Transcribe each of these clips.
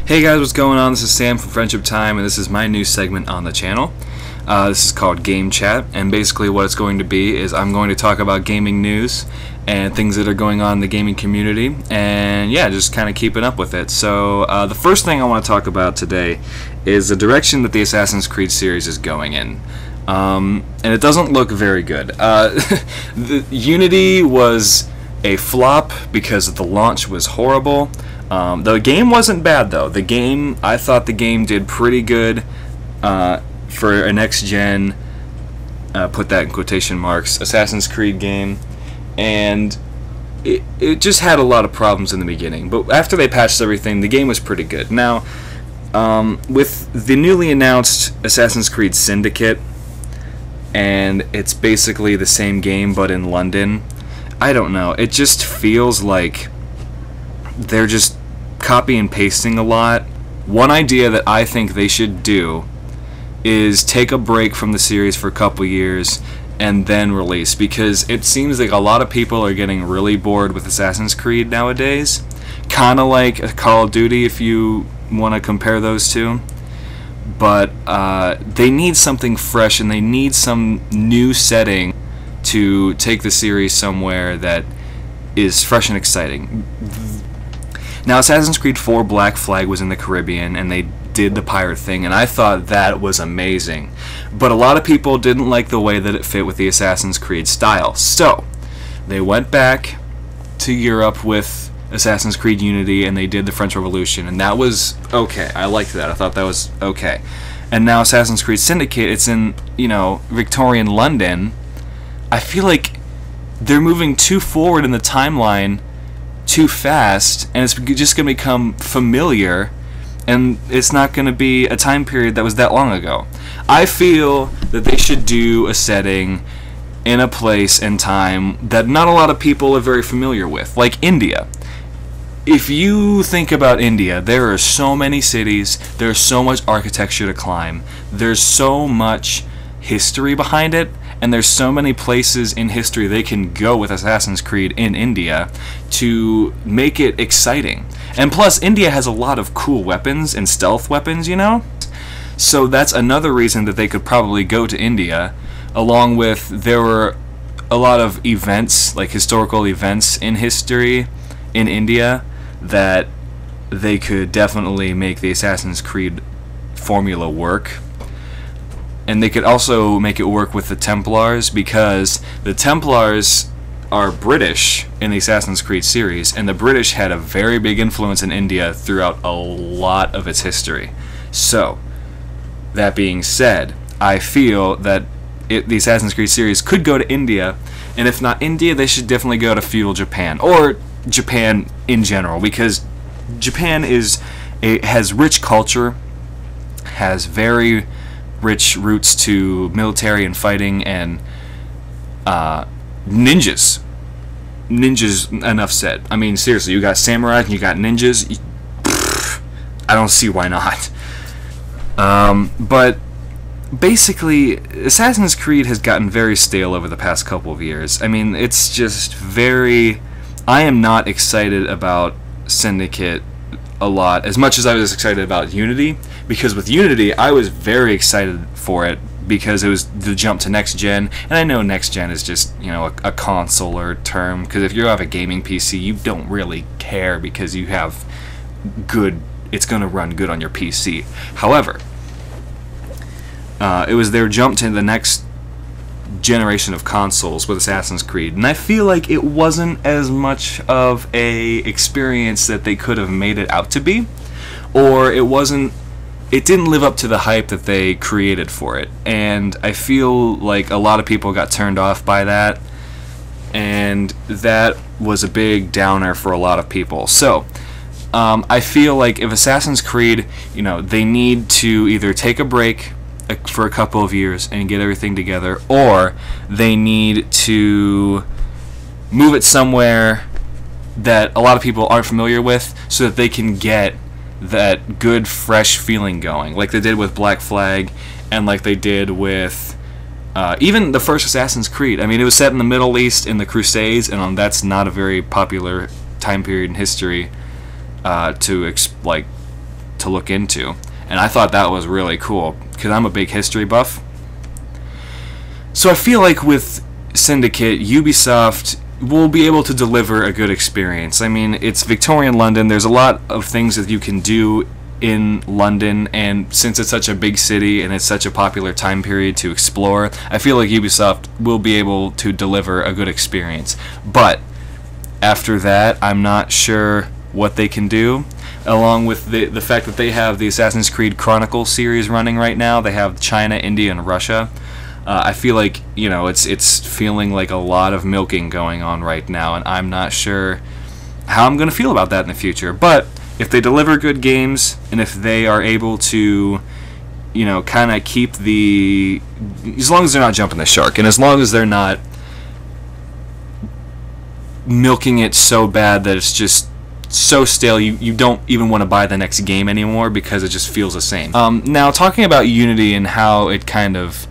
Hey guys, what's going on? This is Sam from Friendship Time, and this is my new segment on the channel. This is called Game Chat, and basically what it's going to be is I'm going to talk about gaming news and things that are going on in the gaming community, and yeah, just kind of keeping up with it. So the first thing I want to talk about today is the direction that the Assassin's Creed series is going in. And it doesn't look very good. The Unity was a flop because the launch was horrible. The game wasn't bad though. I thought the game did pretty good for a next-gen, put that in quotation marks, Assassin's Creed game, and it just had a lot of problems in the beginning. But after they patched everything, the game was pretty good. Now, with the newly announced Assassin's Creed Syndicate, and it's basically the same game but in London, I don't know. It just feels like they're just copy and pasting a lot. One idea that I think they should do is take a break from the series for a couple years and then release, because it seems like a lot of people are getting really bored with Assassin's Creed nowadays. Kind of like Call of Duty, if you want to compare those two. But they need something fresh, and they need some new setting to take the series somewhere that is fresh and exciting. Now, Assassin's Creed 4 Black Flag was in the Caribbean, and they did the pirate thing, and I thought that was amazing. But a lot of people didn't like the way that it fit with the Assassin's Creed style. So, they went back to Europe with Assassin's Creed Unity, and they did the French Revolution, and that was okay. I liked that. I thought that was okay. And now Assassin's Creed Syndicate, it's in, Victorian London. I feel like they're moving too forward in the timeline too fast, and it's just going to become familiar, and it's not going to be a time period that was that long ago. I feel that they should do a setting in a place and time that not a lot of people are very familiar with, like India. If you think about India, there are so many cities, there's so much architecture to climb, there's so much history behind it, and there's so many places in history they can go with Assassin's Creed in India to make it exciting. And plus, India has a lot of cool weapons and stealth weapons, So that's another reason that they could probably go to India, along with there were a lot of events, like historical events in history in India, that they could definitely make the Assassin's Creed formula work. And they could also make it work with the Templars, because the Templars are British in the Assassin's Creed series, and the British had a very big influence in India throughout a lot of its history. So, that being said, I feel that the Assassin's Creed series could go to India, and if not India, they should definitely go to feudal Japan, or Japan in general, because Japan has rich culture, has very rich roots to military and fighting and ninjas. Ninjas, enough said. I mean, seriously, you got samurai and you got ninjas. I don't see why not. But basically, Assassin's Creed has gotten very stale over the past couple of years. I mean, it's just very... I am not excited about Syndicate a lot, as much as I was excited about Unity, because with Unity I was very excited for it because it was the jump to next gen, and I know next gen is just a consoler term, because if you have a gaming PC you don't really care because you have it's going to run good on your PC. However, it was their jump to the next generation of consoles with Assassin's Creed, and I feel like it wasn't as much of a experience that they could have made it out to be, or it didn't live up to the hype that they created for it, and I feel like a lot of people got turned off by that, and that was a big downer for a lot of people. So I feel like if Assassin's Creed, they need to either take a break for a couple of years and get everything together, or they need to move it somewhere that a lot of people aren't familiar with, so that they can get that good fresh feeling going, like they did with Black Flag, and like they did with even the first Assassin's Creed. I mean, it was set in the Middle East in the Crusades, and that's not a very popular time period in history to to look into. And I thought that was really cool, because I'm a big history buff. So I feel like with Syndicate, Ubisoft will be able to deliver a good experience. I mean, it's Victorian London, there's a lot of things that you can do in London, and since it's such a big city and it's such a popular time period to explore, I feel like Ubisoft will be able to deliver a good experience. But after that, I'm not sure what they can do. Along with the fact that they have the Assassin's Creed Chronicles series running right now, they have China, India, and Russia. I feel like, you know, it's feeling like a lot of milking going on right now, and I'm not sure how I'm going to feel about that in the future. But if they deliver good games, and if they are able to, you know, kind of keep the... as long as they're not jumping the shark, and as long as they're not milking it so bad that it's just so stale you don't even want to buy the next game anymore because it just feels the same. Now, talking about Unity and how it kind of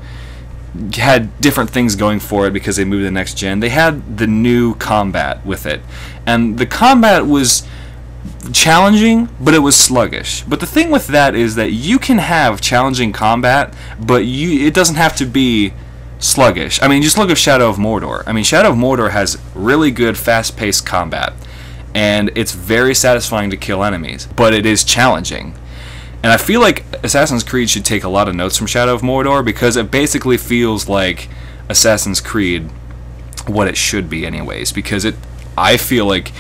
had different things going for it because they moved to the next gen, they had the new combat with it, and the combat was challenging, but it was sluggish. But the thing with that is that you can have challenging combat, but it doesn't have to be sluggish. I mean, just look at Shadow of Mordor. I mean, Shadow of Mordor has really good fast-paced combat, and it's very satisfying to kill enemies, but it is challenging. And I feel like Assassin's Creed should take a lot of notes from Shadow of Mordor, because it basically feels like Assassin's Creed what it should be anyways, because I feel like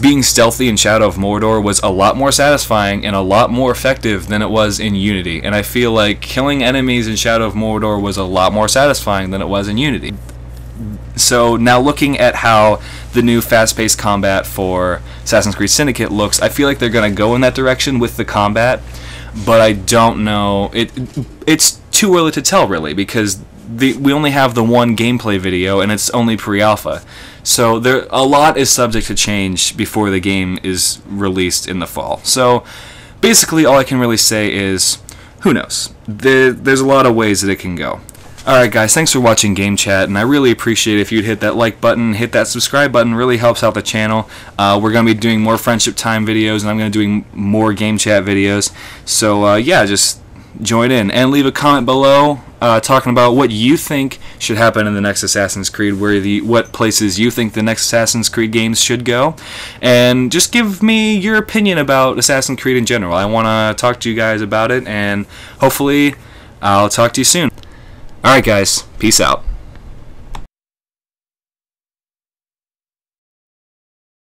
being stealthy in Shadow of Mordor was a lot more satisfying and a lot more effective than it was in Unity. And I feel like killing enemies in Shadow of Mordor was a lot more satisfying than it was in Unity. So now looking at how the new fast-paced combat for Assassin's Creed Syndicate looks, I feel like they're going to go in that direction with the combat, but I don't know. It's too early to tell, really, because we only have the one gameplay video, and it's only pre-alpha. So a lot is subject to change before the game is released in the fall. So basically all I can really say is, who knows? There's a lot of ways that it can go. Alright guys, thanks for watching Game Chat, and I really appreciate it if you'd hit that like button, hit that subscribe button, really helps out the channel. We're going to be doing more Friendship Time videos, and I'm going to be doing more Game Chat videos. So yeah, just join in, and leave a comment below talking about what you think should happen in the next Assassin's Creed, what places you think the next Assassin's Creed games should go, and just give me your opinion about Assassin's Creed in general. I want to talk to you guys about it, and hopefully I'll talk to you soon. Alright guys, peace out.